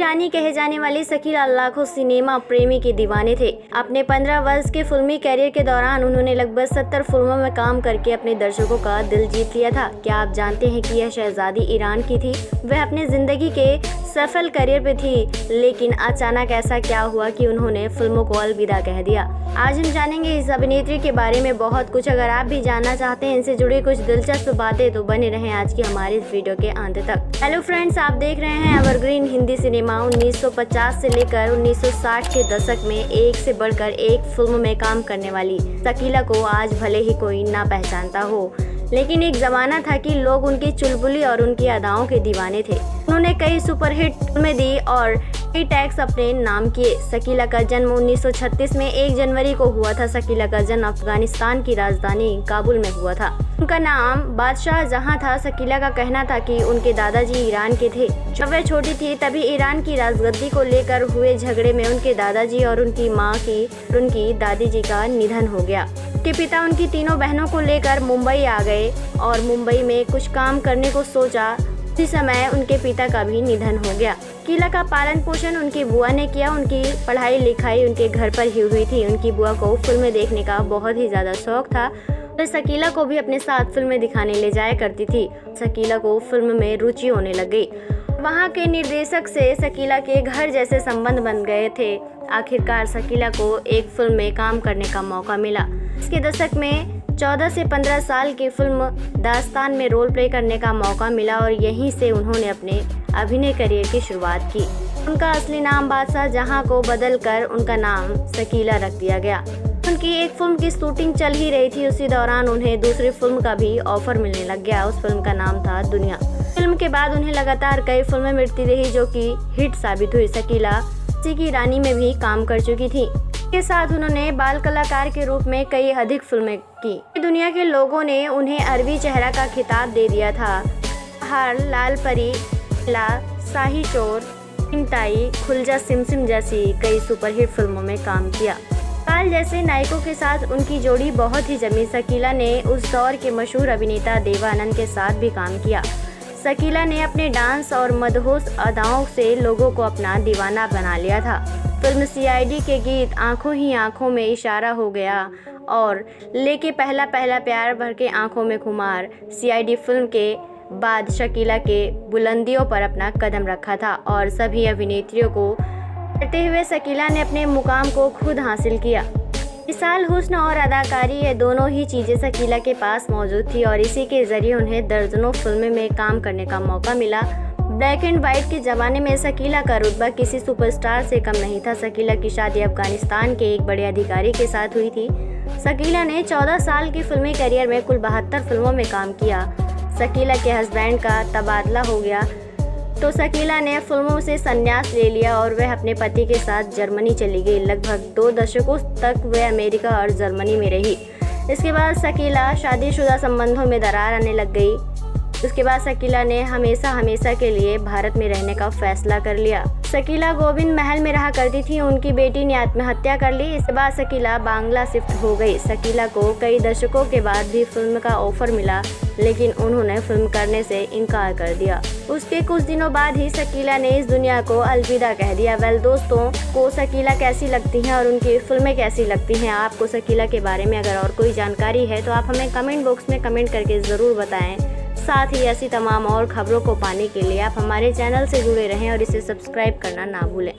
रानी कहे जाने वाली शकीला लाखों सिनेमा प्रेमी के दीवाने थे। अपने 15 वर्ष के फिल्मी कैरियर के दौरान उन्होंने लगभग 70 फिल्मों में काम करके अपने दर्शकों का दिल जीत लिया था। क्या आप जानते हैं कि यह शहजादी ईरान की थी? वह अपने जिंदगी के सफल करियर पे थी, लेकिन अचानक ऐसा क्या हुआ कि उन्होंने फिल्मों को अलविदा कह दिया। आज हम जानेंगे इस अभिनेत्री के बारे में बहुत कुछ। अगर आप भी जानना चाहते हैं इनसे जुड़ी कुछ दिलचस्प बातें तो बने रहें आज की हमारे इस वीडियो के अंत तक। हेलो फ्रेंड्स, आप देख रहे हैं एवरग्रीन हिंदी सिनेमा। 1950 से लेकर 1960 के दशक में एक से बढ़कर एक फिल्म में काम करने वाली शकीला को आज भले ही कोई ना पहचानता हो, लेकिन एक जमाना था कि लोग उनकी चुलबुली और उनकी अदाओं के दीवाने थे। उन्होंने कई सुपरहिट फिल्में दी और कई टैग्स अपने नाम किए। शकीला का जन्म 1936 में 1 जनवरी को हुआ था। शकीला का जन्म अफगानिस्तान की राजधानी काबुल में हुआ था। उनका नाम बादशाह जहां था। शकीला का कहना था कि उनके दादाजी ईरान के थे। जब वह छोटी थी तभी ईरान की राजगद्दी को लेकर हुए झगड़े में उनके दादाजी और उनकी माँ की उनकी दादी जी का निधन हो गया। उनके पिता उनकी तीनों बहनों को लेकर मुंबई आ गए और मुंबई में कुछ काम करने को सोचा। उसी समय उनके पिता का भी निधन हो गया। शकीला का पालन पोषण उनकी बुआ ने किया। उनकी पढ़ाई लिखाई उनके घर पर ही हुई थी। उनकी बुआ को फिल्में देखने का बहुत ही ज्यादा शौक था। वह शकीला को भी अपने साथ फिल्में दिखाने ले जाया करती थी। शकीला को फिल्म में रुचि होने लग गई। वहाँ के निर्देशक से शकीला के घर जैसे संबंध बन गए थे। आखिरकार शकीला को एक फिल्म में काम करने का मौका मिला। इसके दशक में 14 से 15 साल की फिल्म दास्तान में रोल प्ले करने का मौका मिला और यहीं से उन्होंने अपने अभिनय करियर की शुरुआत की। उनका असली नाम बादशाह जहां को बदलकर उनका नाम शकीला रख दिया गया। उनकी एक फिल्म की शूटिंग चल ही रही थी, उसी दौरान उन्हें दूसरी फिल्म का भी ऑफर मिलने लग गया। उस फिल्म का नाम था दुनिया। फिल्म के बाद उन्हें लगातार कई फिल्में मिलती रही जो कि हिट साबित हुई। शकीला किसी की रानी में भी काम कर चुकी थी। के साथ उन्होंने बाल कलाकार के रूप में कई अधिक फिल्में की। दुनिया के लोगों ने उन्हें अरबी चेहरा का खिताब दे दिया था। हार, लाल परी, ला, शाही चोर, चिंताई, खुलजा सिमसिम जैसी कई सुपरहिट फिल्मों में काम किया। काल जैसे नायकों के साथ उनकी जोड़ी बहुत ही जमी। शकीला ने उस दौर के मशहूर अभिनेता देवानंद के साथ भी काम किया। शकीला ने अपने डांस और मदहोश अदाओं से लोगों को अपना दीवाना बना लिया था। फिल्म CID के गीत आंखों ही आंखों में इशारा हो गया और लेके पहला पहला प्यार भर के आंखों में खुमार CID फिल्म के बाद शकीला के बुलंदियों पर अपना कदम रखा था और सभी अभिनेत्रियों को करते हुए शकीला ने अपने मुकाम को खुद हासिल किया। मिसाल हुस्न और अदाकारी, ये दोनों ही चीज़ें शकीला के पास मौजूद थी और इसी के जरिए उन्हें दर्जनों फिल्में में काम करने का मौका मिला। ब्लैक एंड वाइट के ज़माने में शकीला का रुतबा किसी सुपरस्टार से कम नहीं था। शकीला की शादी अफगानिस्तान के एक बड़े अधिकारी के साथ हुई थी। शकीला ने 14 साल की फिल्मी करियर में कुल 72 फिल्मों में काम किया। शकीला के हस्बैंड का तबादला हो गया तो शकीला ने फिल्मों से संन्यास ले लिया और वह अपने पति के साथ जर्मनी चली गई। लगभग 2 दशकों तक वह अमेरिका और जर्मनी में रही। इसके बाद शकीला शादीशुदा संबंधों में दरार आने लग गई। उसके बाद शकीला ने हमेशा के लिए भारत में रहने का फैसला कर लिया। शकीला गोविंद महल में रहा करती थी। उनकी बेटी ने आत्महत्या कर ली। इसके बाद शकीला बांग्ला शिफ्ट हो गई। शकीला को कई दशकों के बाद भी फिल्म का ऑफर मिला, लेकिन उन्होंने फिल्म करने से इनकार कर दिया। उसके कुछ दिनों बाद ही शकीला ने इस दुनिया को अलविदा कह दिया। वेल दोस्तों, को शकीला कैसी लगती हैं और उनकी फिल्में कैसी लगती हैं? आपको शकीला के बारे में अगर और कोई जानकारी है तो आप हमें कमेंट बॉक्स में कमेंट करके ज़रूर बताएं। साथ ही ऐसी तमाम और खबरों को पाने के लिए आप हमारे चैनल से जुड़े रहें और इसे सब्सक्राइब करना ना भूलें।